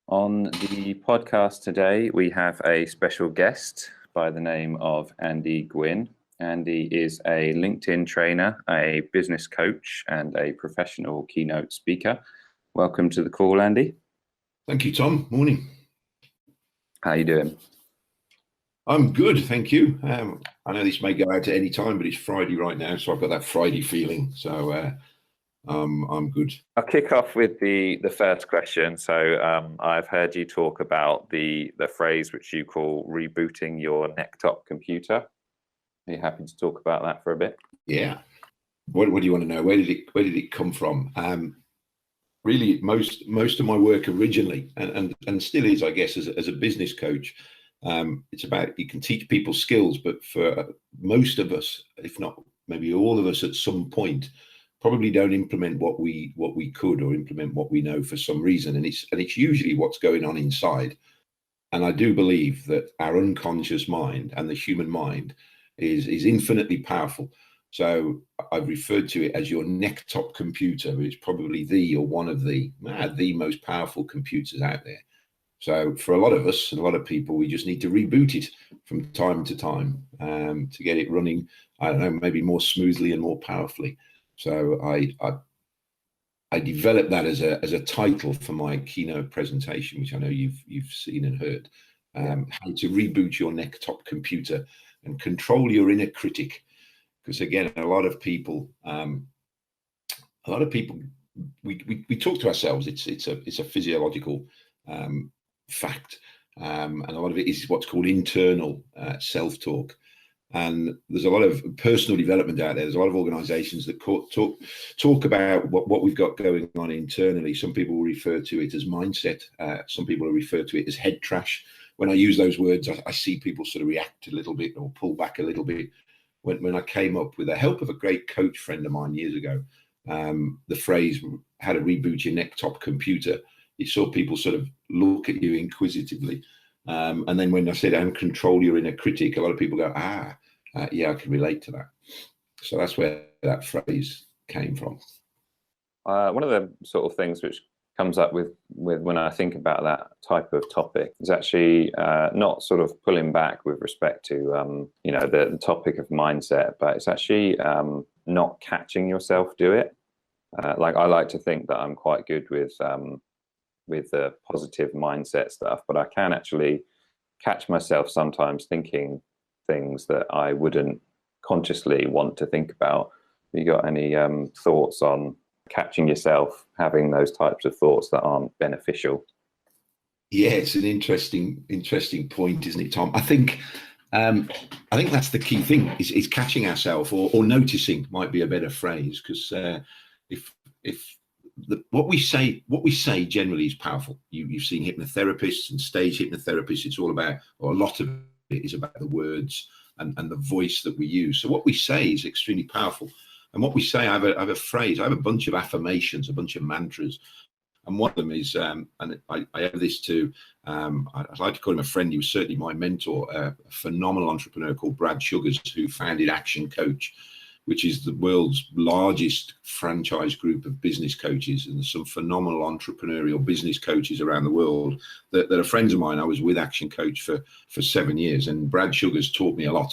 On the podcast today, we have a special guest by the name of Andy Gwynn. Andy is a LinkedIn trainer, a business coach, and a professional keynote speaker. Welcome to the call, Andy. Thank you, Tom. Morning. How are you doing? I'm good, thank you. I know this may go out at any time, but it's Friday right now, so I've got that Friday feeling. So I'm good. I'll kick off with the first question. So I've heard you talk about the phrase which you call rebooting your necktop computer. Are you happy to talk about that for a bit? Yeah. What do you want to know? Where did it come from? Really, most of my work originally, and still is, I guess, as a business coach, it's about, you can teach people skills, but for most of us, if not maybe all of us at some point, probably don't implement what we could, or implement what we know for some reason, and it's usually what's going on inside. And I do believe that our unconscious mind and the human mind is infinitely powerful. So I've referred to it as your necktop computer, but it's probably the, or one of the most powerful computers out there. So for a lot of us and a lot of people, we just need to reboot it from time to time to get it running, I don't know, maybe more smoothly and more powerfully. So I developed that as a title for my keynote presentation, which I know you've seen and heard. How to reboot your necktop computer and control your inner critic. Because again, a lot of people, we talk to ourselves. It's a physiological fact, and a lot of it is what's called internal self-talk. And there's a lot of personal development out there. There's a lot of organizations that talk about what we've got going on internally. Some people will refer to it as mindset. Some people will refer to it as head trash. When I use those words, I see people sort of react a little bit or pull back a little bit. When I came up with the help of a great coach friend of mine years ago, the phrase how to reboot your necktop computer, you saw people sort of look at you inquisitively. And then when I said, and control your inner critic, a lot of people go, yeah, I can relate to that. So that's where that phrase came from. One of the sort of things which comes up with when I think about that type of topic is actually not sort of pulling back with respect to the topic of mindset, but it's actually not catching yourself do it. Like I like to think that I'm quite good with the positive mindset stuff, but I can actually catch myself sometimes thinking things that I wouldn't consciously want to think about. Have you got any thoughts on catching yourself having those types of thoughts that aren't beneficial? Yeah, it's an interesting point, isn't it, Tom? I think that's the key thing is catching ourselves, or noticing might be a better phrase, because what we say generally is powerful. You've seen hypnotherapists and stage hypnotherapists. It's all about, or a lot of it is about the words and the voice that we use. So what we say is extremely powerful. And what we say, I have a phrase, I have a bunch of affirmations, a bunch of mantras. And one of them is, and I have this too, I'd like to call him a friend. He was certainly my mentor, a phenomenal entrepreneur called Brad Sugars, who founded Action Coach, which is the world's largest franchise group of business coaches. And there's some phenomenal entrepreneurial business coaches around the world that are friends of mine. I was with Action Coach for 7 years, and Brad Sugars taught me a lot.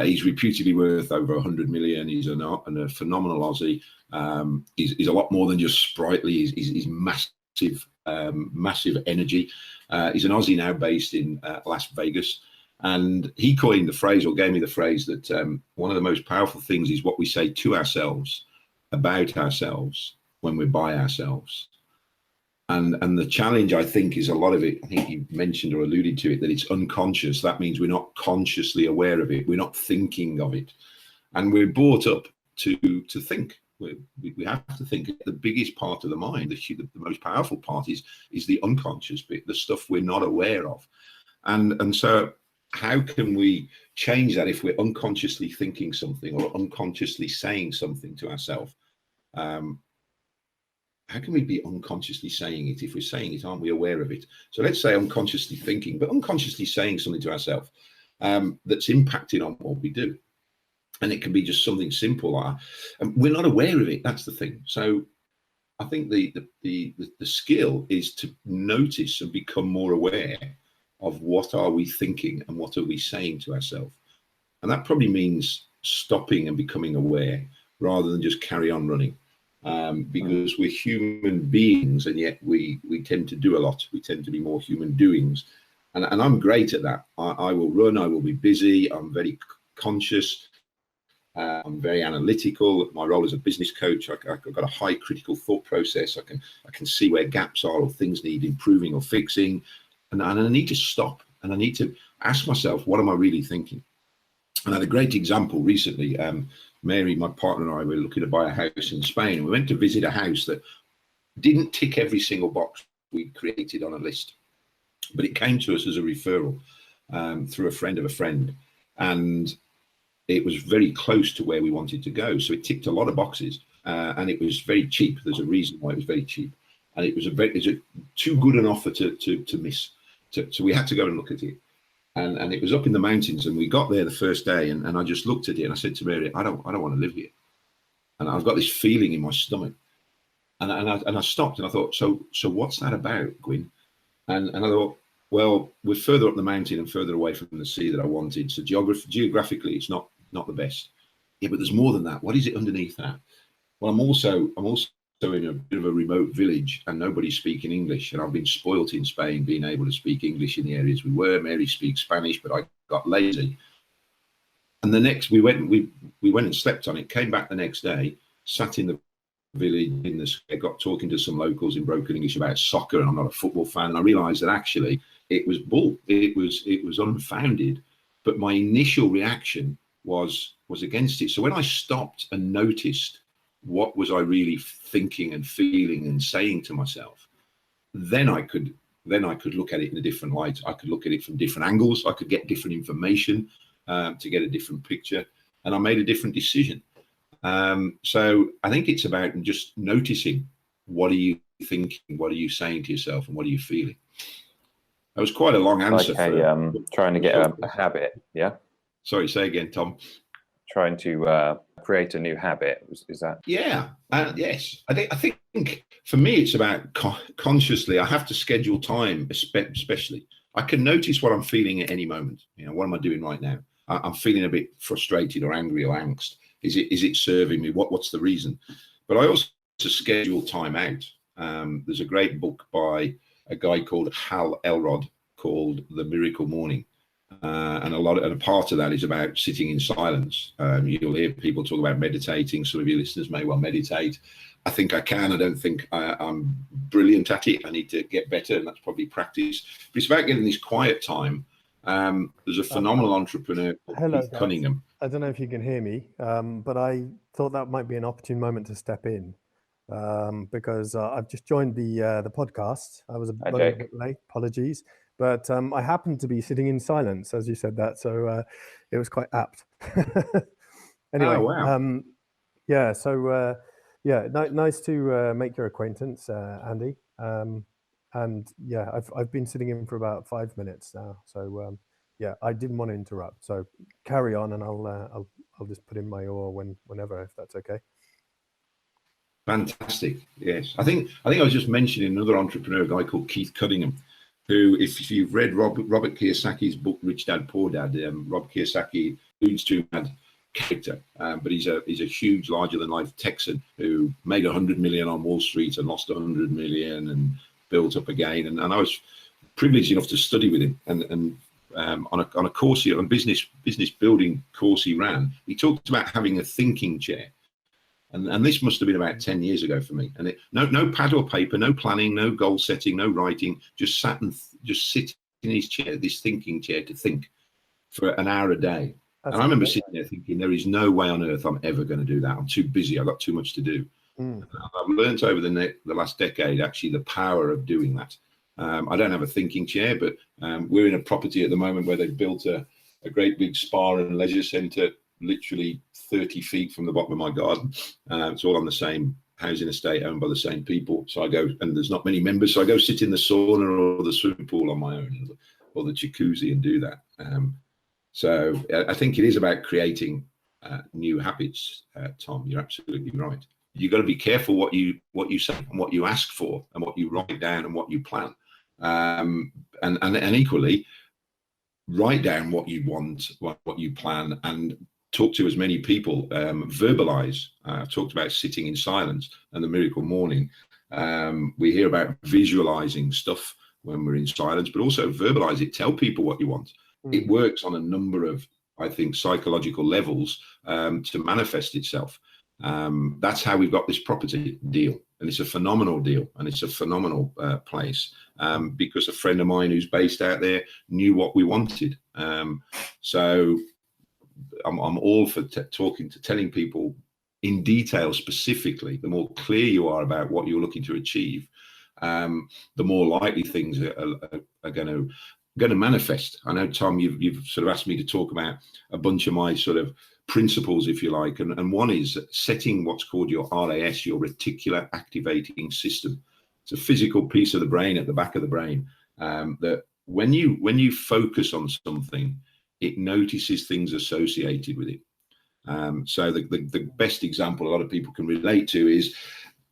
He's reputedly worth over 100 million. He's a phenomenal Aussie. He's a lot more than just sprightly. He's massive, massive energy. He's an Aussie now based in Las Vegas. And he coined the phrase, or gave me the phrase, that one of the most powerful things is what we say to ourselves, about ourselves, when we're by ourselves. And the challenge, I think, is a lot of it, I think you mentioned or alluded to it, that it's unconscious. That means we're not consciously aware of it. We're not thinking of it. And we're brought up to think. We have to think. The biggest part of the mind, the most powerful part is the unconscious bit, the stuff we're not aware of. And so how can we change that if we're unconsciously thinking something or unconsciously saying something to ourselves? How can we be unconsciously saying it? If we're saying it, aren't we aware of it? So let's say unconsciously thinking, but unconsciously saying something to ourselves that's impacting on what we do. And it can be just something simple. And we're not aware of it. That's the thing. So I think the skill is to notice and become more aware of what are we thinking and what are we saying to ourselves. And that probably means stopping and becoming aware rather than just carry on running. Because we're human beings, and yet we tend to do a lot. We tend to be more human doings. And I'm great at that. I will run, I will be busy, I'm very conscious, I'm very analytical. My role as a business coach, I've got a high critical thought process. I can see where gaps are or things need improving or fixing. And I need to stop, and I need to ask myself, what am I really thinking? And I had a great example recently. Mary, my partner, and I were looking to buy a house in Spain. And we went to visit a house that didn't tick every single box we'd created on a list. But it came to us as a referral through a friend of a friend. And it was very close to where we wanted to go. So it ticked a lot of boxes. And it was very cheap. There's a reason why it was very cheap. And it was too good an offer to miss. So we had to go and look at it. And it was up in the mountains, and we got there the first day, and I just looked at it and I said to Mary, I don't want to live here. And I've got this feeling in my stomach. And I stopped and I thought, so what's that about, Gwynn? And I thought, well, we're further up the mountain and further away from the sea that I wanted. So geographically, it's not the best. Yeah, but there's more than that. What is it underneath that? Well, I'm also in a bit of a remote village, and nobody's speaking English. And I've been spoilt in Spain, being able to speak English in the areas we were. Mary speaks Spanish, but I got lazy. And the next, we went and slept on it. Came back the next day, sat in the village in the square, got talking to some locals in broken English about soccer, and I'm not a football fan. And I realised that actually it was bull. It was unfounded. But my initial reaction was against it. So when I stopped and noticed what was I really thinking and feeling and saying to myself, then I could look at it in a different light. I could look at it from different angles. I could get different information to get a different picture, and I made a different decision. So I think it's about just noticing, what are you thinking, what are you saying to yourself, and what are you feeling? That was quite a long answer. Like trying to get a habit, yeah? Sorry, say again, Tom. Trying to create a new habit, is that? Yeah, yes. I think for me it's about consciously. I have to schedule time, especially. I can notice what I'm feeling at any moment. What am I doing right now? I'm feeling a bit frustrated or angry or angst. Is it serving me? What's the reason? But I also schedule time out. There's a great book by a guy called Hal Elrod called The Miracle Morning. And a part of that is about sitting in silence. You'll hear people talk about meditating. Some of your listeners may well meditate. I think I can. I don't think I'm brilliant at it. I need to get better, and that's probably practice. But it's about getting this quiet time. There's a phenomenal entrepreneur called Cunningham. I don't know if you can hear me, but I thought that might be an opportune moment to step in because I've just joined the podcast. I was a bit late. Apologies. But I happened to be sitting in silence as you said that, so it was quite apt. Anyway, oh, wow. Yeah. So nice to make your acquaintance, Andy. And yeah, I've been sitting in for about 5 minutes now. So yeah, I didn't want to interrupt. So carry on, and I'll just put in my oar whenever, if that's okay. Fantastic. Yes, I think I was just mentioning another entrepreneur, a guy called Keith Cunningham, who, if you've read Robert Kiyosaki's book Rich Dad Poor Dad, Rob Kiyosaki alludes to bad character, but he's a huge, larger than life Texan who made 100 million on Wall Street and lost 100 million and built up again. And I was privileged enough to study with him, and on a course, on business building course he ran, he talked about having a thinking chair. And this must have been about 10 years ago for me. And no pad or paper, no planning, no goal setting, no writing, just sit in his chair, this thinking chair, to think for an hour a day. And I remember sitting there thinking, there is no way on earth I'm ever going to do that. I'm too busy. I've got too much to do. I've learned over the last decade, actually, the power of doing that. I don't have a thinking chair, but we're in a property at the moment where they've built a great big spa and leisure centre, literally 30 feet from the bottom of my garden. It's all on the same housing estate owned by the same people. So I go, and there's not many members, so I go sit in the sauna or the swimming pool on my own, or the jacuzzi, and do that. So I think it is about creating new habits, Tom. You're absolutely right. you've got to be careful what you say and what you ask for and what you write down and what you plan. And equally, write down what you want, what you plan, and talk to as many people. Verbalize. I've talked about sitting in silence and the miracle morning. We hear about visualizing stuff when we're in silence, but also verbalize it. Tell people what you want. It works on a number of, I think, psychological levels to manifest itself. That's how we've got this property deal, and it's a phenomenal deal, and it's a phenomenal place, because a friend of mine who's based out there knew what we wanted. So I'm all for telling people in detail, specifically. The more clear you are about what you're looking to achieve, the more likely things are going to manifest. I know, Tom, you've sort of asked me to talk about a bunch of my sort of principles, if you like, and one is setting what's called your RAS, your reticular activating system. It's a physical piece of the brain at the back of the brain, that when you focus on something, it notices things associated with it. So the best example a lot of people can relate to is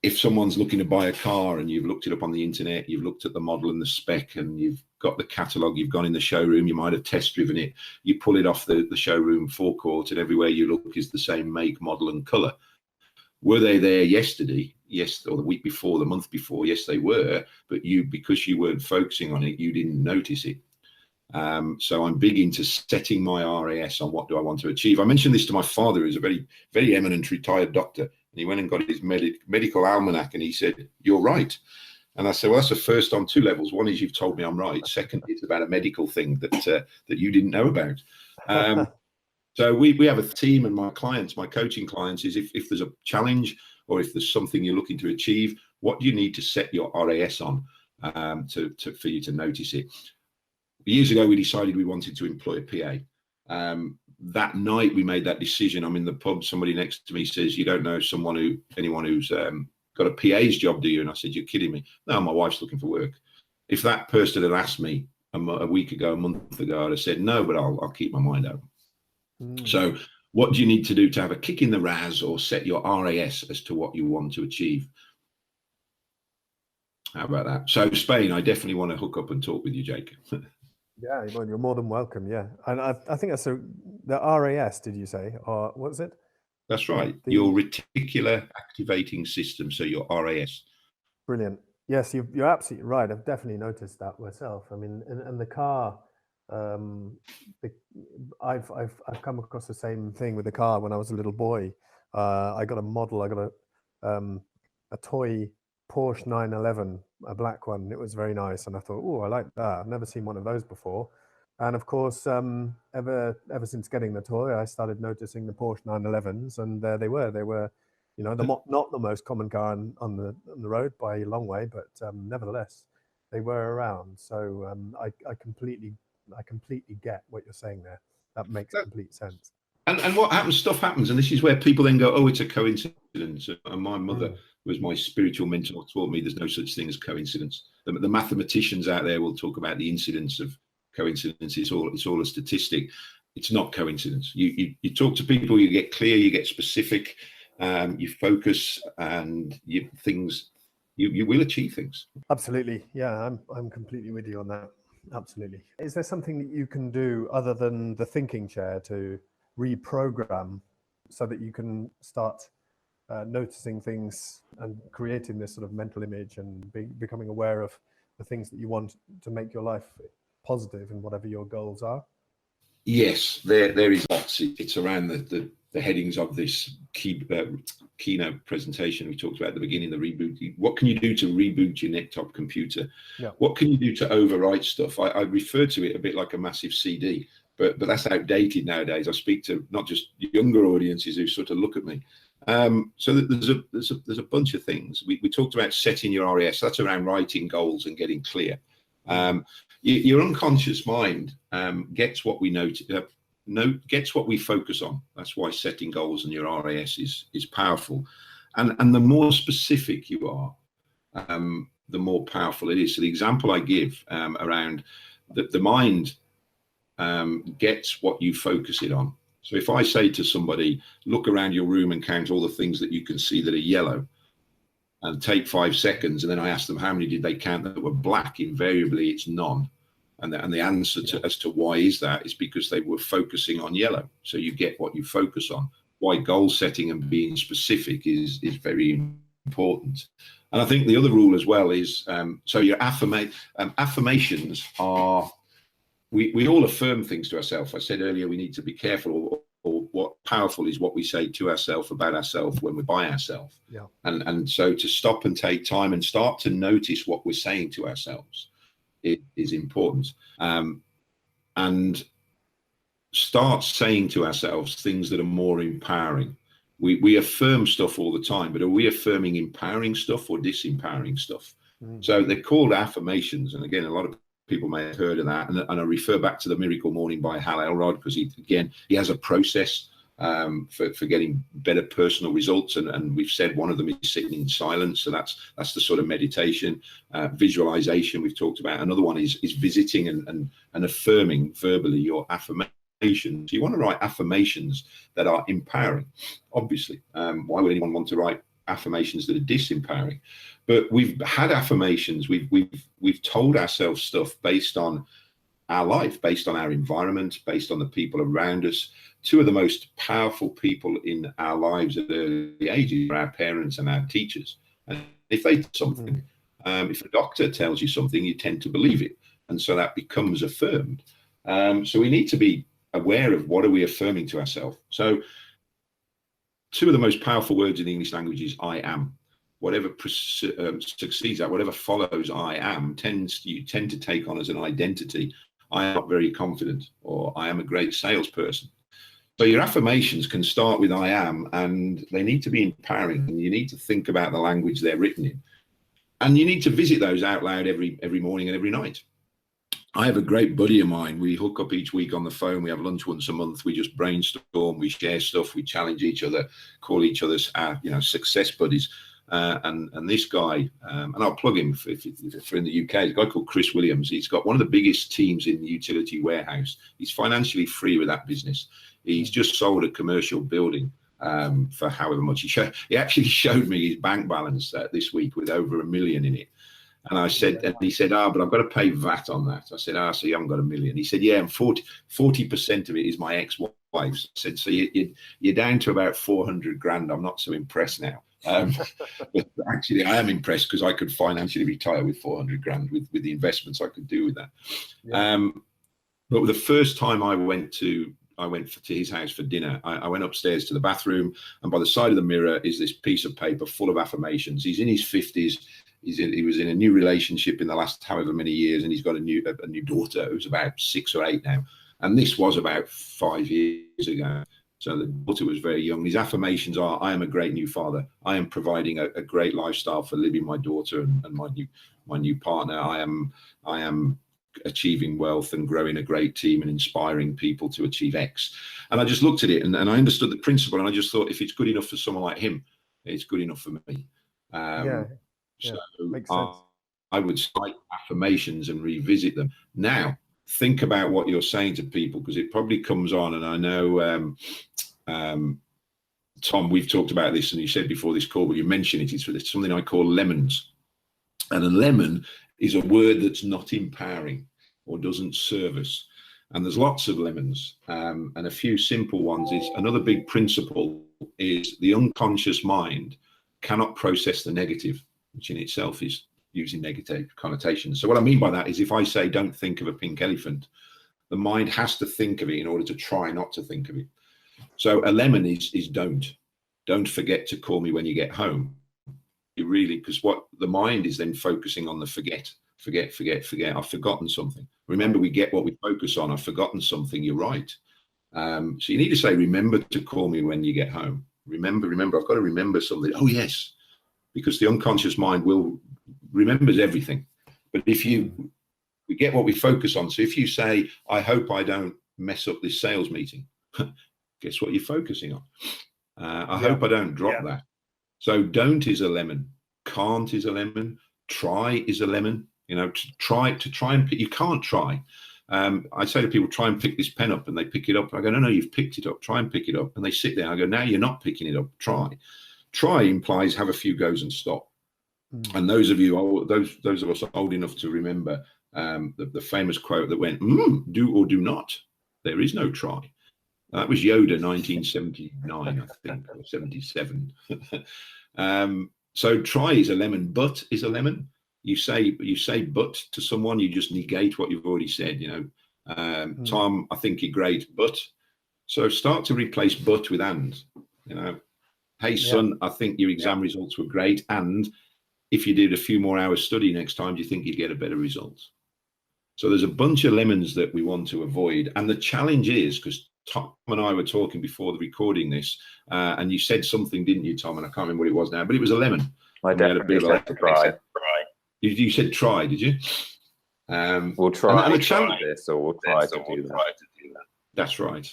if someone's looking to buy a car and you've looked it up on the internet, you've looked at the model and the spec, and you've got the catalogue, you've gone in the showroom, you might have test driven it, you pull it off the showroom forecourt, and everywhere you look is the same make, model and colour. Were they there yesterday? Yes. Or the week before, the month before? Yes, they were. But because you weren't focusing on it, you didn't notice it. So I'm big into setting my RAS on what do I want to achieve. I mentioned this to my father, who's a very, very eminent retired doctor. And he went and got his medical almanac, and he said, "You're right." And I said, "Well, that's the first on two levels. One is you've told me I'm right. Second, it's about a medical thing that you didn't know about." So we have a team, and my coaching clients, is if there's a challenge or if there's something you're looking to achieve, what do you need to set your RAS on for you to notice it? Years ago, we decided we wanted to employ a PA. That night we made that decision. I'm in the pub, somebody next to me says, "You don't know anyone who's got a PA's job, do you?" And I said, "You're kidding me." "No, my wife's looking for work." If that person had asked me a week ago, a month ago, I'd have said no, but I'll keep my mind open. So what do you need to do to have a kick in the RAS or set your RAS as to what you want to achieve? How about that? So Spain, I definitely want to hook up and talk with you, Jake. Yeah, well, you're more than welcome. Yeah, and I think that's the RAS. Did you say, or what is it? That's right. Your reticular activating system. So your RAS. Brilliant. Yes, you're absolutely right. I've definitely noticed that myself. I mean, in the car, I've come across the same thing with the car when I was a little boy. I got a model. I got a toy Porsche 911, a black one. It was very nice, and I thought, oh, I like that. I've never seen one of those before. And of course, ever since getting the toy, I started noticing the Porsche 911s, and there they were. They were, not the most common car on the road by a long way, but nevertheless, they were around. So I completely get what you're saying there. That makes complete sense. And what happens? Stuff happens, and this is where people then go, "Oh, it's a coincidence." And my mother was my spiritual mentor, taught me there's no such thing as coincidence. The mathematicians out there will talk about the incidence of coincidence. It's all a statistic. It's not coincidence. You talk to people, you get clear, you get specific, you focus, and you will achieve things. Absolutely, yeah, I'm completely with you on that. Absolutely. Is there something that you can do other than the thinking chair to reprogram so that you can start noticing things and creating this sort of mental image and becoming aware of the things that you want to make your life positive and whatever your goals are? Yes, there is lots. It's around the headings of this keynote presentation we talked about at the beginning, the reboot. What can you do to reboot your laptop computer? Yeah. What can you do to overwrite stuff? I refer to it a bit like a massive CD, but that's outdated nowadays. I speak to not just younger audiences who sort of look at me. So there's a bunch of things. We talked about setting your RAS. That's around writing goals and getting clear. Your unconscious mind gets what we gets what we focus on. That's why setting goals and your RAS is powerful. And the more specific you are, the more powerful it is. So the example I give around the mind gets what you focus it on. So if I say to somebody, look around your room and count all the things that you can see that are yellow, and take 5 seconds, and then I ask them how many did they count that were black, invariably it's none. And the answer as to why is that is because they were focusing on yellow. So you get what you focus on. Why goal setting and being specific is very important. And I think the other rule as well is, so your affirmations are, we all affirm things to ourselves. I said earlier, we need to be careful, or what powerful is what we say to ourselves about ourselves when we're by ourselves. Yeah. And so to stop and take time and start to notice what we're saying to ourselves is important. And start saying to ourselves things that are more empowering. We affirm stuff all the time, but are we affirming empowering stuff or disempowering stuff? So they're called affirmations. And again, a lot of people may have heard of that. And I refer back to the Miracle Morning by Hal Elrod, because he has a process for getting better personal results. And we've said one of them is sitting in silence. So that's the sort of meditation. Visualization we've talked about. Another one is visiting and affirming verbally your affirmations. You want to write affirmations that are empowering, obviously. Why would anyone want to write affirmations that are disempowering? But we've had affirmations. We've told ourselves stuff based on our life, based on our environment, based on the people around us. Two of the most powerful people in our lives at early ages are our parents and our teachers. And if they do something, if a doctor tells you something, you tend to believe it, and so that becomes affirmed. So we need to be aware of what are we affirming to ourselves. So two of the most powerful words in the English language is I am. Whatever succeeds that, whatever follows I am, you tend to take on as an identity. I am not very confident, or I am a great salesperson. So your affirmations can start with I am, and they need to be empowering, and you need to think about the language they're written in. And you need to visit those out loud every morning and every night. I have a great buddy of mine. We hook up each week on the phone. We have lunch once a month. We just brainstorm. We share stuff. We challenge each other, call each other success buddies. And this guy, and I'll plug him if in the UK, a guy called Chris Williams. He's got one of the biggest teams in the utility warehouse. He's financially free with that business. He's just sold a commercial building for however much. He actually showed me his bank balance this week with over $1 million in it. And I said, and he said, but I've got to pay VAT on that. I said, so you haven't got $1 million. He said, yeah, and 40% of it is my ex-wife's. I said, so you're down to about 400 grand. I'm not so impressed now. But actually, I am impressed, because I could financially retire with 400 grand with the investments I could do with that. Yeah. But the first time I went to his house for dinner, I went upstairs to the bathroom, and by the side of the mirror is this piece of paper full of affirmations. He's in his 50s. He was in a new relationship in the last however many years, and he's got a new daughter who's about 6 or 8 now. And this was about 5 years ago. So the daughter was very young. His affirmations are, I am a great new father. I am providing a great lifestyle for Libby, my daughter, and my new partner. I am achieving wealth and growing a great team and inspiring people to achieve X. And I just looked at it and I understood the principle, and I just thought, if it's good enough for someone like him, it's good enough for me. So makes sense. I would cite affirmations and revisit them. Now, think about what you're saying to people, because it probably comes on, and I know, Tom, we've talked about this, and you said before this call, but you mentioned it, it's something I call lemons. And a lemon is a word that's not empowering or doesn't serve us. And there's lots of lemons, and a few simple ones. Is another big principle is the unconscious mind cannot process the negative, which in itself is using negative connotations. So what I mean by that is, if I say, don't think of a pink elephant, the mind has to think of it in order to try not to think of it. So a lemon is don't forget to call me when you get home. You really, because what the mind is then focusing on the forget. I've forgotten something. Remember, we get what we focus on. I've forgotten something. You're right. So you need to say, remember to call me when you get home. Remember, I've got to remember something. Oh yes, because the unconscious mind remembers everything. But if we get what we focus on. So if you say, I hope I don't mess up this sales meeting, guess what you're focusing on? I hope I don't drop that. So don't is a lemon. Can't is a lemon. Try is a lemon. To try and you can't try. I say to people, try and pick this pen up, and they pick it up. I go, no, you've picked it up. Try and pick it up. And they sit there. I go, now you're not picking it up. Try. Try implies have a few goes and stop. And those of you, those of us old enough to remember the famous quote that went, do or do not. There is no try. That was Yoda, 1979, I think, or 77. So try is a lemon, but is a lemon. You say but to someone, you just negate what you've already said. Tom, I think you're great, but. So start to replace but with and. Hey son, I think your exam results were great, and if you did a few more hours study next time, do you think you'd get a better result? So there's a bunch of lemons that we want to avoid. And the challenge is, because Tom and I were talking before the recording this, and you said something, didn't you, Tom? And I can't remember what it was now, but it was a lemon. I definitely said try. You said try, did you? We'll try to try this, or we'll try to do that. That's right.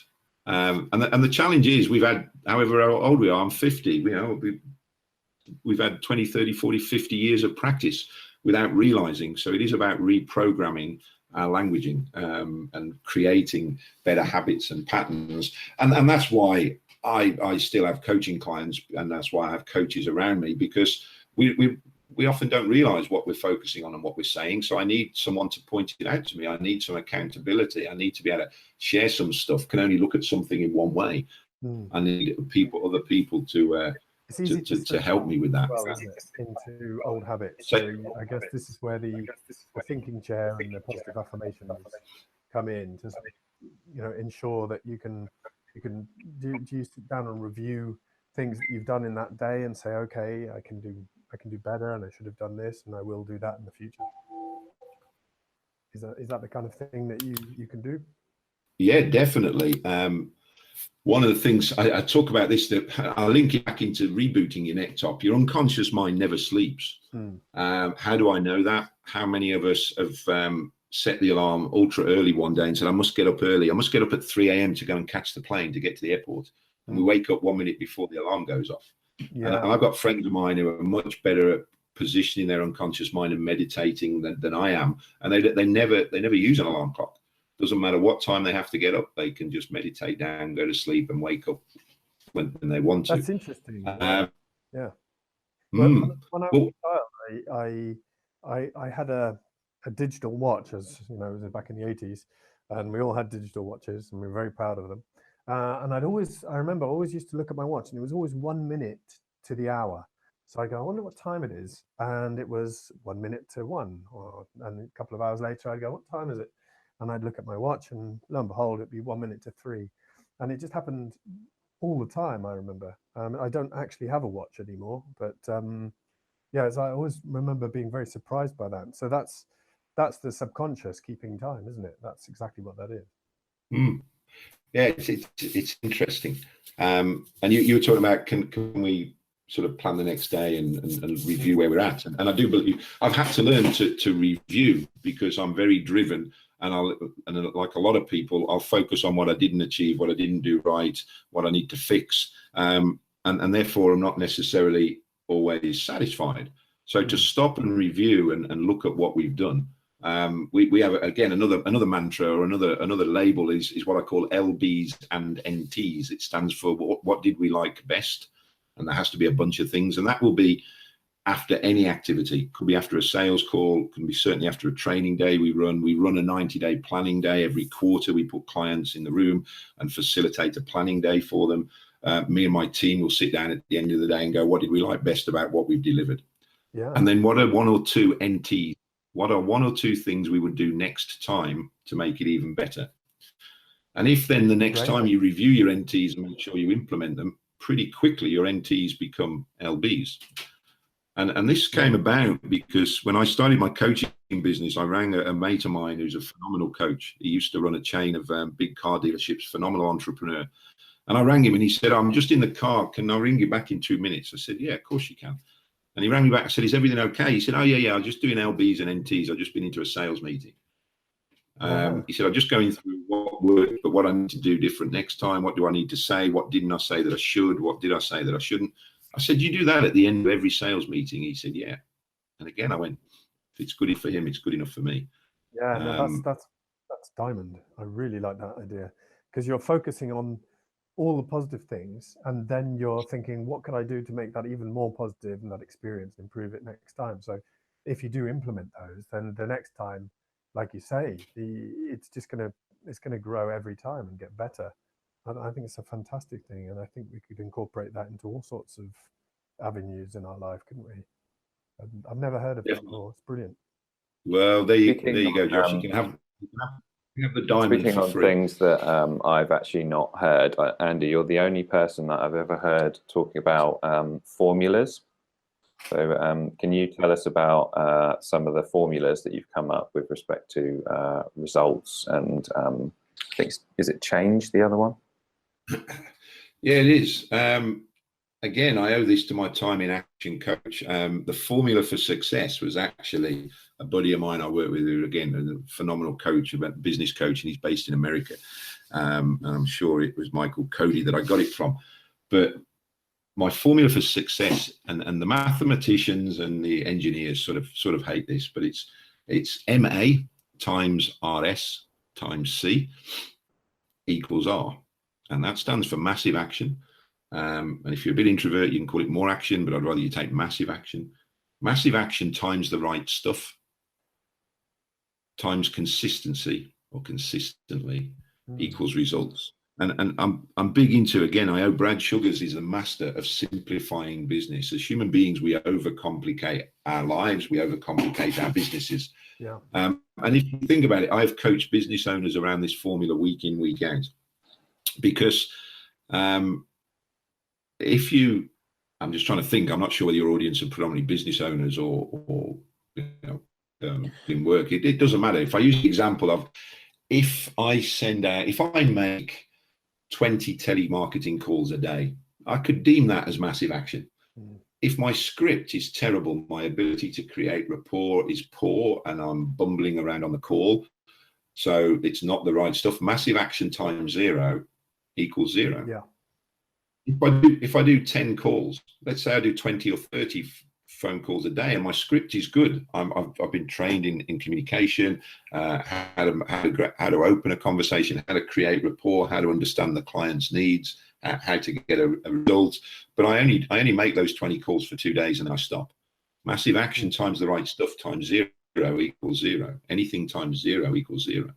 And the challenge is, we've had, however old we are, I'm 50, we've had 20, 30, 40, 50 years of practice without realizing. So it is about reprogramming our languaging and creating better habits and patterns. And that's why I still have coaching clients, and that's why I have coaches around me, because we often don't realize what we're focusing on and what we're saying. So I need someone to point it out to me. I need some accountability. I need to be able to share some stuff. Can only look at something in one way. I need other people to help me with that. Well, into old habits. So I guess this is where the thinking chair and the positive affirmations come in to, ensure that you can do you sit down and review things that you've done in that day and say, okay, I can do better, and I should have done this, and I will do that in the future. Is that the kind of thing that you can do? Yeah, definitely. One of the things I talk about this, that I'll link it back into rebooting your neck top. Your unconscious mind never sleeps. How do I know that? How many of us have set the alarm ultra early one day and said, I must get up early. I must get up at 3 a.m. to go and catch the plane to get to the airport. And we wake up 1 minute before the alarm goes off. And I've got friends of mine who are much better at positioning their unconscious mind and meditating than I am. And they never use an alarm clock. Doesn't matter what time they have to get up, they can just meditate down, go to sleep, and wake up when they want to. That's interesting. When I was a child, I had a digital watch, as you know, it was back in the 80s, and we all had digital watches, and we were very proud of them. And I remember I always used to look at my watch, and it was always 1 minute to the hour. So I go, I wonder what time it is, and it was 1 minute to 1, and a couple of hours later, I'd go, what time is it? And I'd look at my watch, and lo and behold, it'd be 1 minute to 3. And it just happened all the time, I remember. I don't actually have a watch anymore, but so I always remember being very surprised by that. So that's the subconscious keeping time, isn't it? That's exactly what that is. Yeah, it's interesting. And you were talking about, can we sort of plan the next day and review where we're at? And I do believe I've had to learn to review, because I'm very driven. And like a lot of people, I'll focus on what I didn't achieve, what I didn't do right, what I need to fix. And therefore, I'm not necessarily always satisfied. So to stop and review and look at what we've done. We have, again, another mantra, or another label is what I call LBs and NTs. It stands for what did we like best? And there has to be a bunch of things. And that will be after any activity. Could be after a sales call, can be certainly after a training day we run a 90-day planning day. Every quarter we put clients in the room and facilitate a planning day for them. Me and my team will sit down at the end of the day and go, what did we like best about what we've delivered? And then what are one or two NTs? What are one or two things we would do next time to make it even better? And if then the next time you review your NTs and make sure you implement them, pretty quickly your NTs become LBs. And this came about because when I started my coaching business, I rang a mate of mine who's a phenomenal coach. He used to run a chain of big car dealerships, phenomenal entrepreneur. And I rang him and he said, I'm just in the car. Can I ring you back in 2 minutes? I said, yeah, of course you can. And he rang me back. I said, is everything okay? He said, oh, yeah, I'm just doing LBs and NTs. I've just been into a sales meeting. He said, I'm just going through what worked, but what I need to do different next time. What do I need to say? What didn't I say that I should? What did I say that I shouldn't? I said, you do that at the end of every sales meeting? He said, yeah. And again, I went, if it's good for him, it's good enough for me. Yeah, no, that's diamond. I really like that idea, because you're focusing on all the positive things, and then you're thinking, what can I do to make that even more positive and that experience, improve it next time? So if you do implement those, then the next time, like you say, it's going to grow every time and get better. I think it's a fantastic thing, and I think we could incorporate that into all sorts of avenues in our life, couldn't we? I've never heard of that before. It's brilliant. Well, there you go, Josh. You can have the diamond speaking for on free. Things that I've actually not heard. Andy, you're the only person that I've ever heard talking about formulas. So can you tell us about some of the formulas that you've come up with respect to results and I think, is it change, the other one? Yeah, it is. Again, I owe this to my time in Action Coach. The formula for success was actually a buddy of mine I work with, who, again, a phenomenal coach, a business coach, and he's based in America. And I'm sure it was Michael Cody that I got it from. But my formula for success, and the mathematicians and the engineers sort of hate this, but it's MA times RS times C equals R. And that stands for massive action. And if you're a bit introvert, you can call it more action, but I'd rather you take massive action. Massive action times the right stuff times consistency, or consistently, equals results. And I'm big into, again, I owe Brad Sugars is a master of simplifying business. As human beings, we overcomplicate our lives, we overcomplicate our businesses. Yeah. And if you think about it, I've coached business owners around this formula week in, week out, because if you, I'm just trying to think, I'm not sure whether your audience are predominantly business owners or you know, in work. It doesn't matter. If I use the example of, if I make 20 telemarketing calls a day, I could deem that as massive action. If my script is terrible, my ability to create rapport is poor, and I'm bumbling around on the call, so it's not the right stuff, massive action times 0 equals 0. Yeah. If I do 10 calls, let's say I do 20 or 30 phone calls a day, and my script is good, I've been trained in communication, how to open a conversation, how to create rapport, how to understand the client's needs, how to get a result. But I only make those 20 calls for 2 days and then I stop. Massive action times the right stuff times 0 equals 0. Anything times 0 equals 0.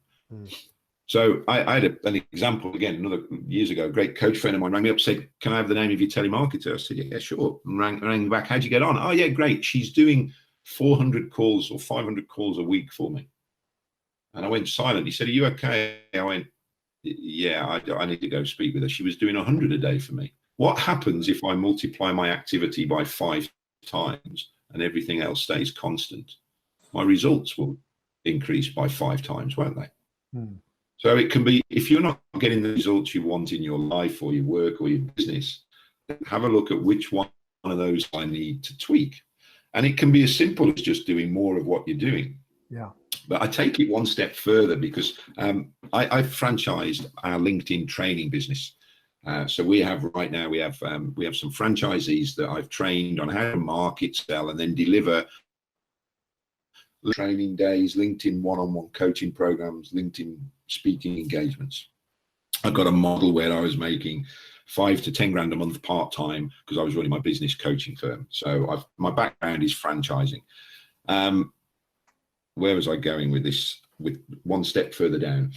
So I had an example, again, years ago, a great coach friend of mine rang me up, said, can I have the name of your telemarketer? I said, yeah, sure. And rang back, how'd you get on? Oh, yeah, great. She's doing 400 calls or 500 calls a week for me. And I went silent. He said, are you okay? I went, yeah, I need to go speak with her. She was doing 100 a day for me. What happens if I multiply my activity by 5 times and everything else stays constant? My results will increase by 5 times, won't they? So it can be, if you're not getting the results you want in your life or your work or your business, have a look at which one of those I need to tweak. And it can be as simple as just doing more of what you're doing. Yeah. But I take it one step further, because I've franchised our LinkedIn training business. So we have right now, we have some franchisees that I've trained on how to market, sell, and then deliver training days, LinkedIn one-on-one coaching programs, LinkedIn speaking engagements. I've got a model where I was making 5 to 10 grand a month part-time because I was running my business coaching firm. So my background is franchising. Where was I going with this? With one step further down.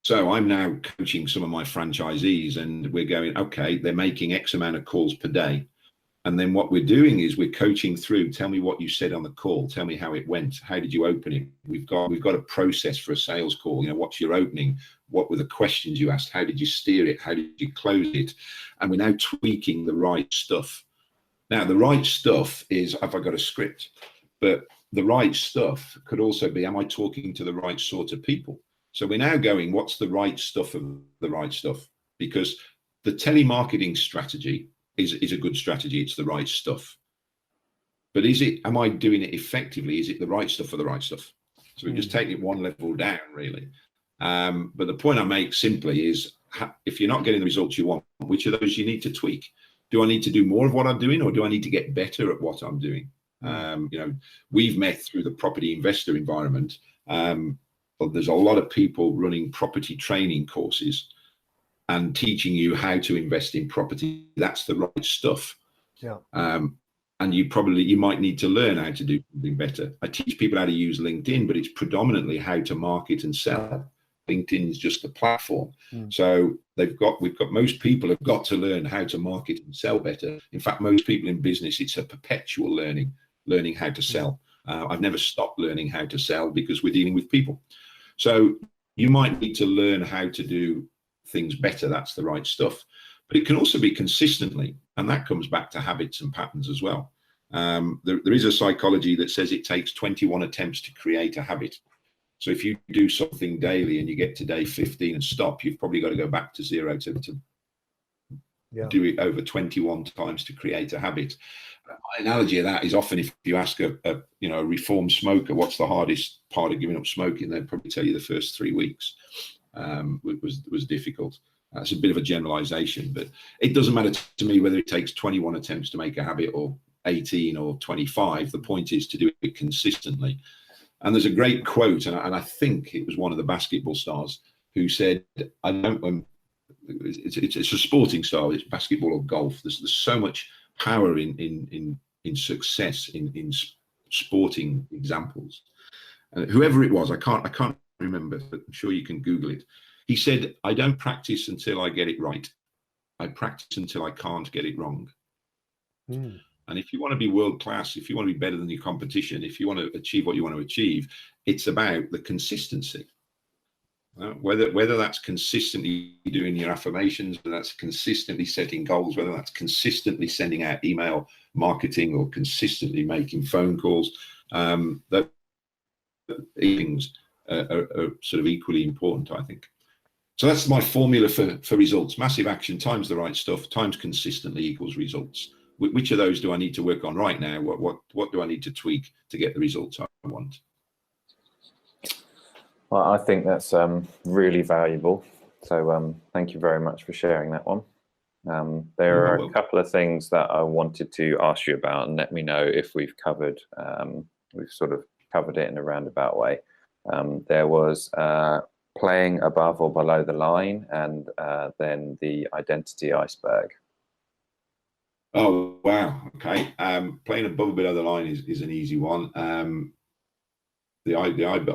So I'm now coaching some of my franchisees, and we're going, okay, they're making X amount of calls per day. And then what we're doing is we're coaching through, tell me what you said on the call, tell me how it went, how did you open it? We've got a process for a sales call. You know, what's your opening? What were the questions you asked? How did you steer it? How did you close it? And we're now tweaking the right stuff. Now, the right stuff is, have I got a script? But the right stuff could also be, am I talking to the right sort of people? So we're now going, what's the right stuff of the right stuff? Because the telemarketing strategy is a good strategy. It's the right stuff. But am I doing it effectively? Is it the right stuff for the right stuff? So we just take it one level down, really. But the point I make simply is, if you're not getting the results you want, which of those you need to tweak? Do I need to do more of what I'm doing, or do I need to get better at what I'm doing? You know, we've met through the property investor environment. there's a lot of people running property training courses and teaching you how to invest in property. That's the right stuff. Yeah. And you might need to learn how to do something better. I teach people how to use LinkedIn, but it's predominantly how to market and sell. LinkedIn is just the platform. So we've got most people have got to learn how to market and sell better. In fact, most people in business, it's a perpetual learning how to sell. I've never stopped learning how to sell because we're dealing with people. So you might need to learn how to do things better. That's the right stuff. But it can also be consistently, and that comes back to habits and patterns as well. There is a psychology that says it takes 21 attempts to create a habit. So if you do something daily and you get to day 15 and stop, you've probably got to go back to zero to do it over 21 times to create a habit. My analogy of that is often if you ask a reformed smoker, what's the hardest part of giving up smoking, they'll probably tell you the first 3 weeks was difficult. That's a bit of a generalization, but it doesn't matter to me whether it takes 21 attempts to make a habit or 18 or 25. The point is to do it consistently. And there's a great quote, and I think it was one of the basketball stars who said, it's a sporting style, it's basketball or golf. There's so much power in success in sporting examples. Whoever it was, I can't remember, but I'm sure you can Google it. He said, I don't practice until I get it right. I practice until I can't get it wrong. And if you want to be world class, if you want to be better than your competition, if you want to achieve what you want to achieve, it's about the consistency. Whether that's consistently doing your affirmations, whether that's consistently setting goals, whether that's consistently sending out email marketing or consistently making phone calls, those things are sort of equally important, I think. So that's my formula for results. Massive action times the right stuff times consistently equals results. Which of those do I need to work on right now? What do I need to tweak to get the results I want? Well, I think that's really valuable. So thank you very much for sharing that one. There are a couple of things that I wanted to ask you about, and let me know if we've sort of covered it in a roundabout way. There was playing above or below the line, and then the identity iceberg. Oh, wow. Okay. Playing above or below the line is an easy one. The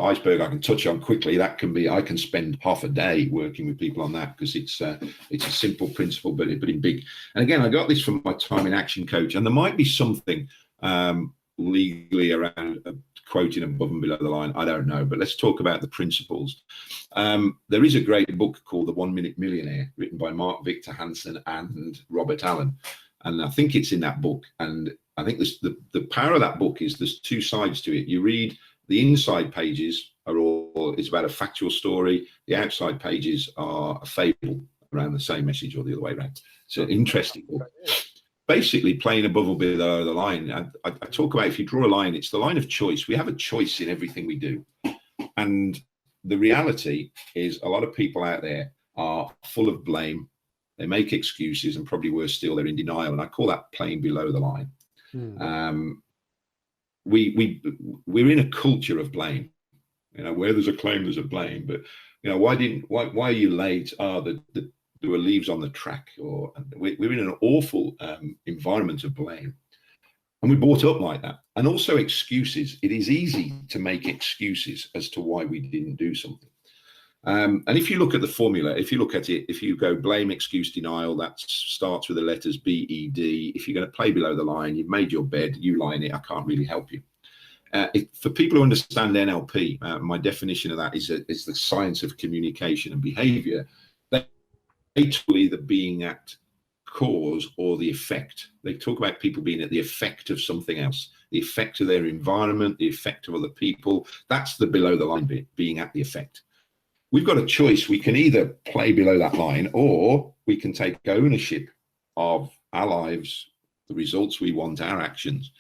iceberg I can touch on quickly. That can be, I can spend half a day working with people on that because it's a simple principle, but in big. And again, I got this from my time in Action Coach, and there might be something legally around quoting above and below the line. I don't know, but let's talk about the principles. There is a great book called The 1 Minute Millionaire, written by Mark Victor Hansen and Robert Allen. And I think it's in that book. And I think the power of that book is there's two sides to it. You read the inside pages it's about a factual story. The outside pages are a fable around the same message or the other way around. So interesting book. Basically playing above or below the line. I talk about, if you draw a line, it's the line of choice. We have a choice in everything we do. And the reality is a lot of people out there are full of blame. They make excuses, and probably worse still, they're in denial. And I call that playing below the line. We're in a culture of blame. Where there's a claim, there's a blame. But why are you late? There were leaves on the track, or we're in an awful environment of blame. And we're brought up like that. And also excuses. It is easy to make excuses as to why we didn't do something. And if you look at the formula, if you look at it, if you go blame, excuse, denial, that starts with the letters B, E, D. If you're going to play below the line, you've made your bed, you lie in it, I can't really help you. For people who understand NLP, my definition of that is the science of communication and behavior. They talk either being at cause or the effect. They talk about people being at the effect of something else, the effect of their environment, the effect of other people. That's the below the line bit, being at the effect. We've got a choice. We can either play below that line, or we can take ownership of our lives, the results we want, our actions.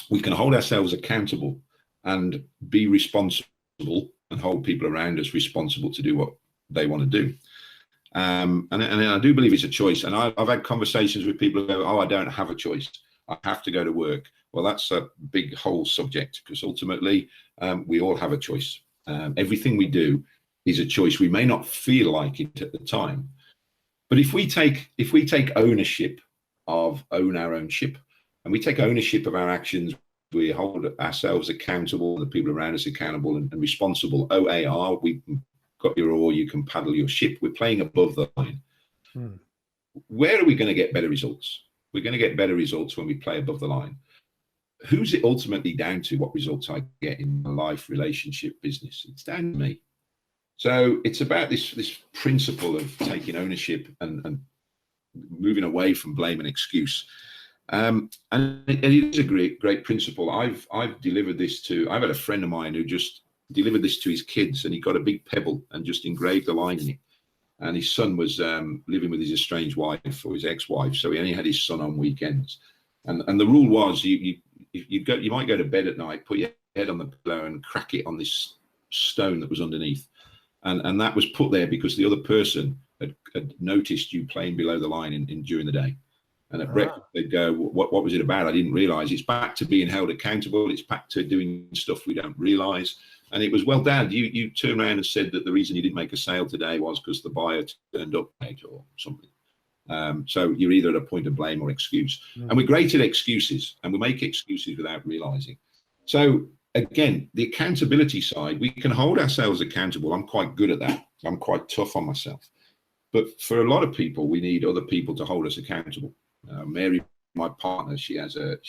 We can hold ourselves accountable and be responsible, and hold people around us responsible to do what they want to do. And I do believe it's a choice. And I've had conversations with people who go, oh, I don't have a choice. I have to go to work. Well, that's a big whole subject, because ultimately we all have a choice. Everything we do is a choice. We may not feel like it at the time, but if we take ownership own our own ship, and we take ownership of our actions, we hold ourselves accountable, the people around us accountable and responsible. OAR, we got your oar, you can paddle your ship. We're playing above the line. Where are we going to get better results? We're going to get better results when we play above the line. Who's it ultimately down to what results I get in my life, relationship, business? It's down to me. So it's about this principle of taking ownership and moving away from blame and excuse. And it is a great principle. I've delivered this to, I've had a friend of mine who just delivered this to his kids, and he got a big pebble and just engraved a line in it. And his son was living with his estranged wife or his ex-wife, so he only had his son on weekends. And the rule was you might go to bed at night, put your head on the pillow and crack it on this stone that was underneath. And that was put there because the other person had noticed you playing below the line during the day. And at breakfast, they'd go, what was it about? I didn't realize. It's back to being held accountable. It's back to doing stuff we don't realize. And it was, well, Dad, you turned around and said that the reason you didn't make a sale today was because the buyer turned up late or something. So you're either at a point of blame or excuse. And we're great at excuses, and we make excuses without realizing. So again, the accountability side, we can hold ourselves accountable. I'm quite good at that. I'm quite tough on myself. But for a lot of people, we need other people to hold us accountable. Mary, my partner, she has a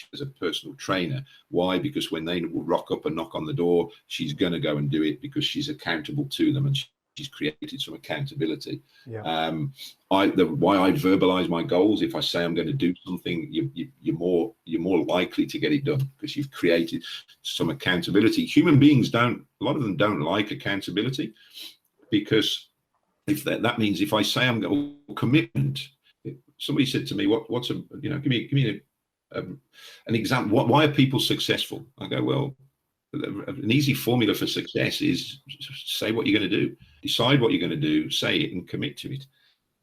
personal trainer. Why? Because when they rock up and knock on the door, she's going to go and do it because she's accountable to them, and she's created some accountability. Why I verbalize my goals. If I say I'm going to do something, you're more likely to get it done because you've created some accountability. Human beings a lot of them don't like accountability, because if that means if I say I'm going to commitment. Somebody said to me, what's a, give me an example. Why are people successful? I go, well, an easy formula for success is say what you're going to do, decide what you're going to do, say it, and commit to it.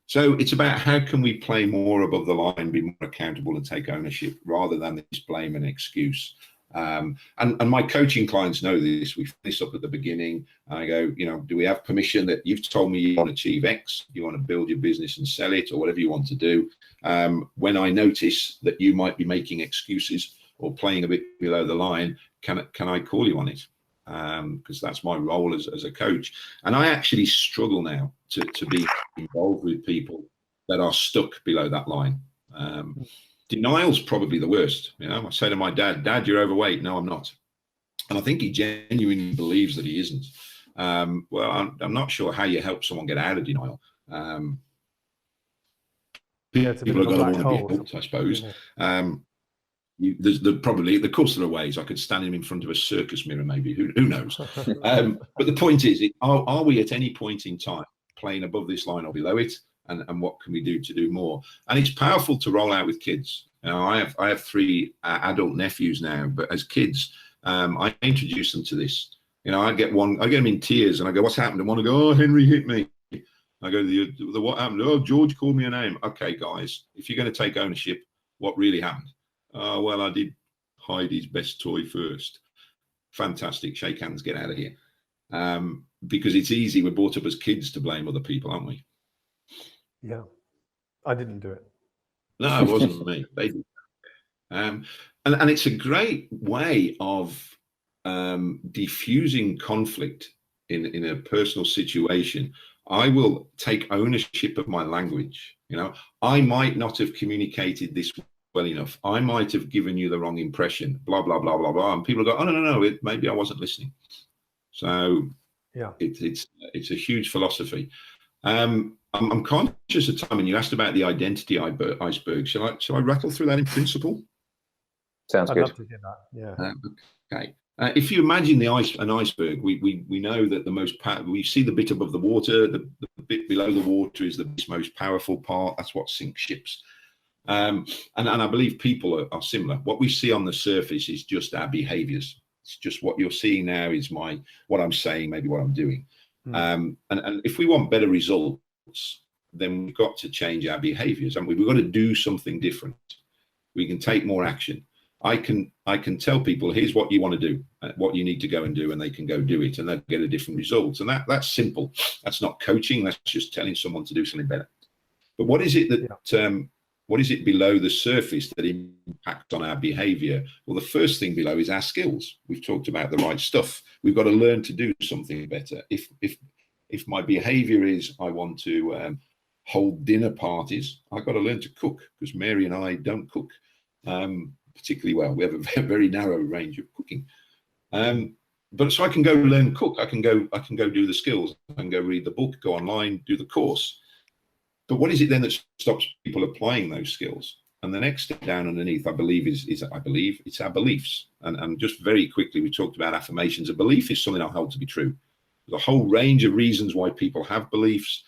So it's about how can we play more above the line, be more accountable, and take ownership rather than this blame and excuse. And my coaching clients know this. We finish up at the beginning. I go, do we have permission that you've told me you want to achieve X, you want to build your business and sell it, or whatever you want to do? When I notice that you might be making excuses or playing a bit below the line, can I call you on it? Because that's my role as a coach. And I actually struggle now to be involved with people that are stuck below that line. Denial's probably the worst. I say to my dad, you're overweight. No, I'm not. And I think he genuinely believes that he isn't. Well, I'm not sure how you help someone get out of denial. People are going to want to be helped, I suppose. There's of course there are ways. I could stand him in front of a circus mirror, maybe. Who knows? But the point is, are we at any point in time playing above this line or below it? And what can we do to do more? And it's powerful to roll out with kids. I have 3 adult nephews now, but as kids, I introduce them to this. I get them in tears, and I go, "What's happened?" And one will go, "Oh, Henry hit me." I go, the what happened? "Oh, George called me a name." Okay, guys, if you're going to take ownership, what really happened? Oh, well, I did hide his best toy first. Fantastic. Shake hands, get out of here. Because it's easy. We're brought up as kids to blame other people, aren't we? Yeah, I didn't do it. No, it wasn't me. They did. And it's a great way of diffusing conflict in a personal situation. I will take ownership of my language. I might not have communicated this well enough. I might have given you the wrong impression, blah, blah, blah, blah, blah. And people go, "Oh, no, maybe I wasn't listening." So yeah, it's a huge philosophy. I'm conscious of time, and you asked about the identity iceberg. Shall I rattle through that in principle? Sounds good. I'd love to hear that. Yeah. Okay. If you imagine an iceberg, we know that we see the bit above the water. The bit below the water is the most powerful part. That's what sinks ships. And I believe people are similar. What we see on the surface is just our behaviors. It's just what you're seeing now is what I'm saying, maybe what I'm doing. And if we want better results, then we've got to change our behaviors, and we've got to do something different. We can take more action. I can tell people, here's what you want to do, what you need to go and do, and they can go do it, and they'll get a different result. And that's simple. That's not coaching. That's just telling someone to do something better. But what is it that what is it below the surface that impacts on our behavior? Well, the first thing below is our skills. We've talked about the right stuff. We've got to learn to do something better. If my behavior is I want to hold dinner parties, I've got to learn to cook, because Mary and I don't cook particularly well. We have a very narrow range of cooking. But so I can go learn cook. I can go do the skills. I can go read the book, go online, do the course. But what is it then that stops people applying those skills? And the next step down underneath, I believe, it's our beliefs. And just very quickly, we talked about affirmations. A belief is something I hold to be true. There's a whole range of reasons why people have beliefs.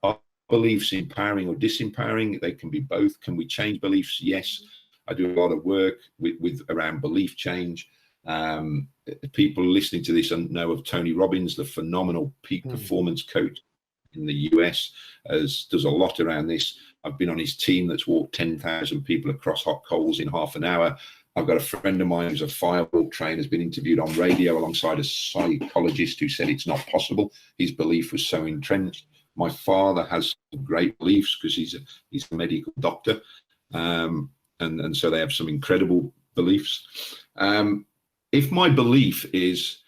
Are beliefs empowering or disempowering? They can be both. Can we change beliefs? Yes. I do a lot of work with around belief change. People listening to this and know of Tony Robbins, the phenomenal peak performance coach in the US, does a lot around this. I've been on his team that's walked 10,000 people across hot coals in half an hour. I've got a friend of mine who's a firewall trainer, has been interviewed on radio alongside a psychologist who said it's not possible. His belief was so entrenched. My father has great beliefs because he's a medical doctor. And so they have some incredible beliefs. If my belief is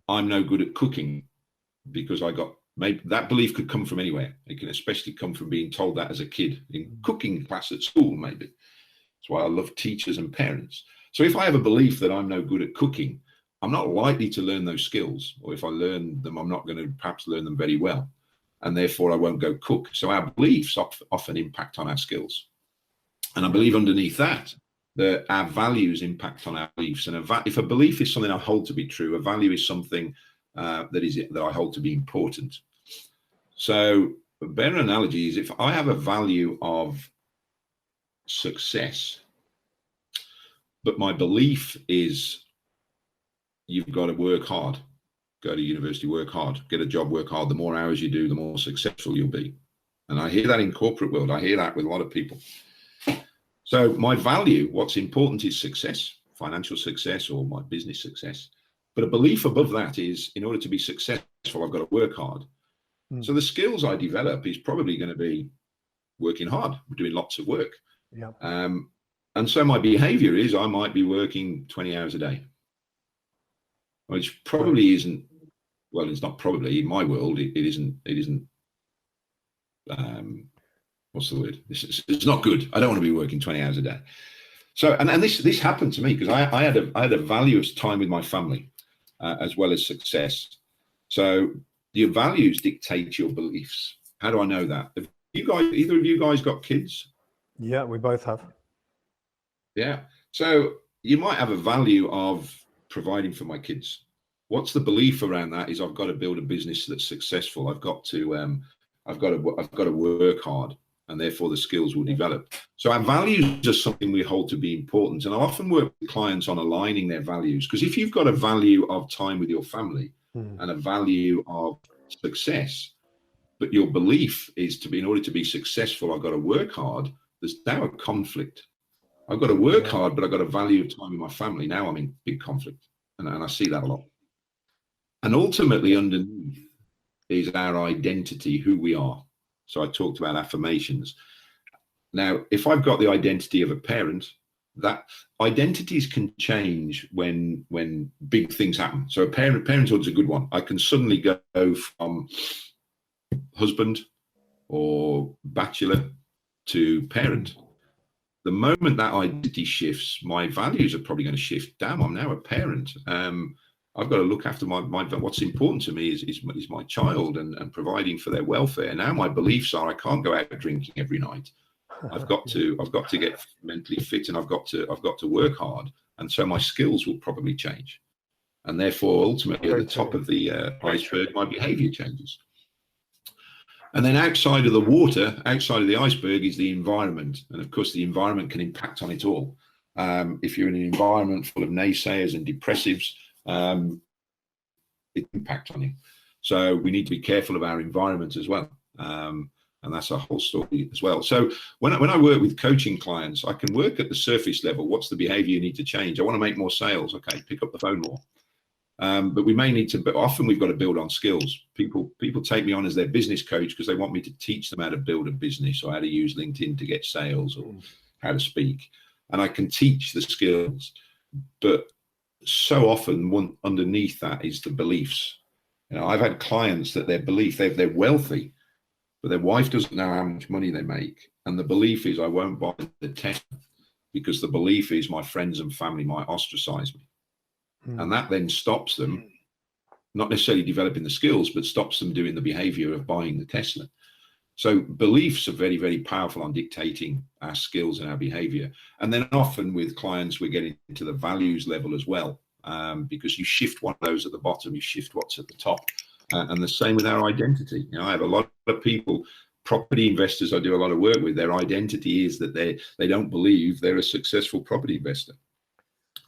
I'm no good at cooking because maybe that belief could come from anywhere. It can especially come from being told that as a kid in cooking class at school, maybe. That's why I love teachers and parents. So if I have a belief that I'm no good at cooking, I'm not likely to learn those skills. Or if I learn them, I'm not going to perhaps learn them very well. And therefore I won't go cook. So our beliefs often impact on our skills. And I believe underneath that our values impact on our beliefs. And if a belief is something I hold to be true, a value is something that I hold to be important. So a better analogy is if I have a value of success, but my belief is you've got to work hard, go to university, work hard, get a job, work hard. The more hours you do, the more successful you'll be. And I hear that in corporate world. I hear that with a lot of people. So my value, what's important is success, financial success or my business success. But a belief above that is in order to be successful, I've got to work hard. So the skills I develop is probably going to be working hard, doing lots of work. Yeah. And so my behavior is I might be working 20 hours a day, which probably isn't, well, it's not probably in my world. It isn't, what's the word? It's not good. I don't want to be working 20 hours a day. So, and this happened to me because I had a value of time with my family as well as success. So your values dictate your beliefs. How do I know that? Have either of you guys got kids? Yeah, we both have. Yeah. So you might have a value of providing for my kids. What's the belief around that is I've got to build a business that's successful. I've got to work hard, and therefore the skills will develop. So our values are something we hold to be important. And I often work with clients on aligning their values, because if you've got a value of time with your family and a value of success, but your belief is in order to be successful, I've got to work hard, there's now a conflict. I've got to work hard, but I've got a value of time with my family. Now I'm in big conflict. And I see that a lot. And ultimately underneath is our identity, who we are. So I talked about affirmations. Now, if I've got the identity of a parent, that identities can change when big things happen. So parenthood's a good one. I can suddenly go from husband or bachelor to parent. The moment that identity shifts, my values are probably going to shift. Damn, I'm now a parent. I've got to look after my what's important to me is my child and providing for their welfare. Now my beliefs are I can't go out drinking every night. I've got to get mentally fit, and I've got to work hard. And so my skills will probably change. And therefore, ultimately, at the top of the iceberg, my behavior changes. And then outside of the water, outside of the iceberg is the environment. And of course, the environment can impact on it all. If you're in an environment full of naysayers and depressives, it impacts on you. So we need to be careful of our environment as well. And that's a whole story as well. So when I work with coaching clients, I can work at the surface level. What's the behavior you need to change? I want to make more sales. Okay, pick up the phone more. But we may need to, but often we've got to build on skills. People take me on as their business coach because they want me to teach them how to build a business or how to use LinkedIn to get sales or how to speak. And I can teach the skills, but so often underneath that is the beliefs. You know, I've had clients that their belief, they're wealthy, but their wife doesn't know how much money they make. And the belief is, I won't buy the Tesla because the belief is my friends and family might ostracize me. And that then stops them, not necessarily developing the skills, but stops them doing the behavior of buying the Tesla. So beliefs are very, very powerful on dictating our skills and our behavior. And then often with clients, we're getting into the values level as well, because you shift one of those at the bottom, you shift what's at the top. And the same with our identity. You know, I have a lot of people, property investors I do a lot of work with, their identity is that they don't believe they're a successful property investor.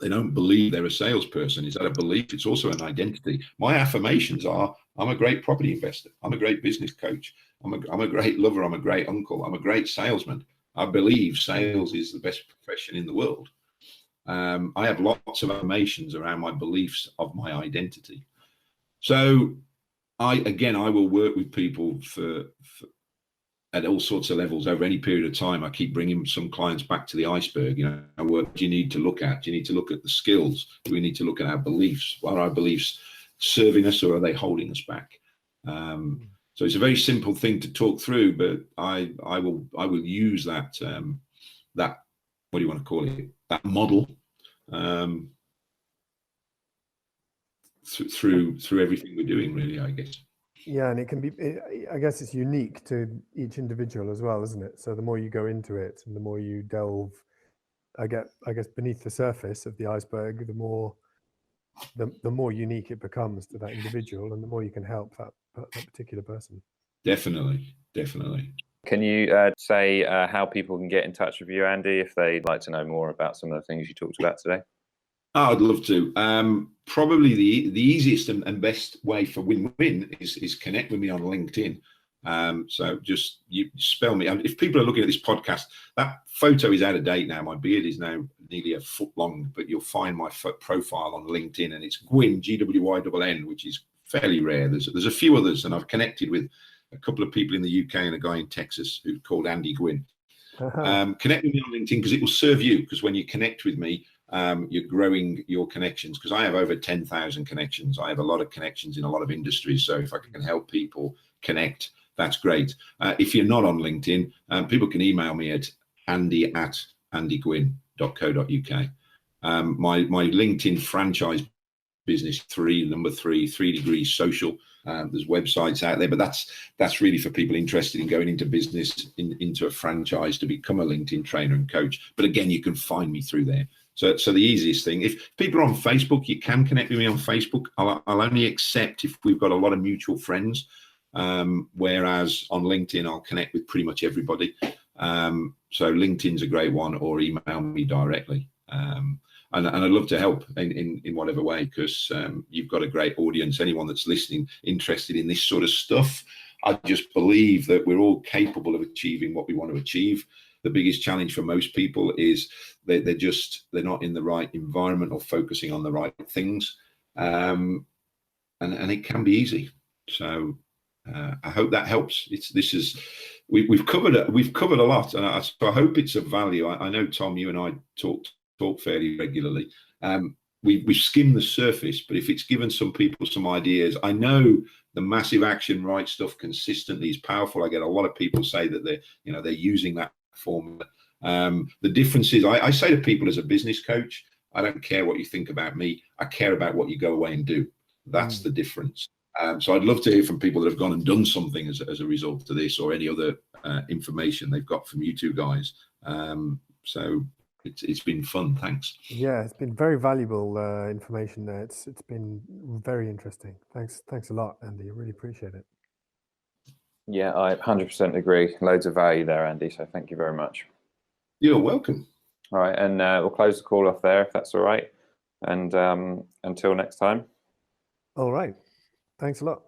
They don't believe they're a salesperson. Is that a belief? It's also an identity. My affirmations are, I'm a great property investor. I'm a great business coach. I'm a great lover. I'm a great uncle. I'm a great salesman. I believe sales is the best profession in the world. I have lots of affirmations around my beliefs of my identity. So I will work with people at all sorts of levels over any period of time. I keep bringing some clients back to the iceberg. You know, what do you need to look at? Do you need to look at the skills? Do we need to look at our beliefs? Are our beliefs serving us or are they holding us back? So it's a very simple thing to talk through, but I will use that what do you want to call it? That model through everything we're doing, really, I guess. Yeah, and it can be, I guess it's unique to each individual as well, isn't it? So the more you go into it and the more you delve, I guess, beneath the surface of the iceberg, the more unique it becomes to that individual and the more you can help that particular person. Definitely. Can you say how people can get in touch with you, Andy, if they'd like to know more about some of the things you talked about today? Oh, I'd love to. Probably the easiest and best way for win-win is connect with me on LinkedIn. So just you spell me. If people are looking at this podcast, that photo is out of date now. My beard is now nearly a foot long, but you'll find my profile on LinkedIn, and it's Gwynn, Gwynn, which is fairly rare. There's a few others, and I've connected with a couple of people in the UK and a guy in Texas who's called Andy Gwynn. Connect with me on LinkedIn because it will serve you. Because when you connect with me, you're growing your connections. Because I have over 10,000 connections. I have a lot of connections in a lot of industries. So if I can help people connect, that's great. If you're not on LinkedIn, people can email me at andy@andygwynn.co.uk. My LinkedIn franchise business, 3 degrees social. There's websites out there, but that's really for people interested in going into business, into a franchise to become a LinkedIn trainer and coach. But again, you can find me through there. So the easiest thing, if people are on Facebook, you can connect with me on Facebook. I'll only accept if we've got a lot of mutual friends. Whereas on LinkedIn, I'll connect with pretty much everybody. So LinkedIn's a great one, or email me directly. And I'd love to help in whatever way, because you've got a great audience. Anyone that's listening, interested in this sort of stuff, I just believe that we're all capable of achieving what we want to achieve. The biggest challenge for most people is they're not in the right environment or focusing on the right things, and it can be easy. So I hope that helps. We've covered a lot, and so I hope it's of value. I know, Tom, you and I talk fairly regularly. We've skimmed the surface, but if it's given some people some ideas, I know the massive action right stuff consistently is powerful. I get a lot of people say that they're using that formula. The difference is, I say to people as a business coach, I don't care what you think about me. I care about what you go away and do. That's the difference. So I'd love to hear from people that have gone and done something as a result of this, or any other information they've got from you two guys. So it's been fun. Thanks. Yeah, it's been very valuable information there. It's been very interesting. Thanks a lot, Andy. I really appreciate it. Yeah, I 100% agree. Loads of value there, Andy. So thank you very much. You're welcome. All right, and we'll close the call off there if that's all right. And until next time. All right. Thanks a lot.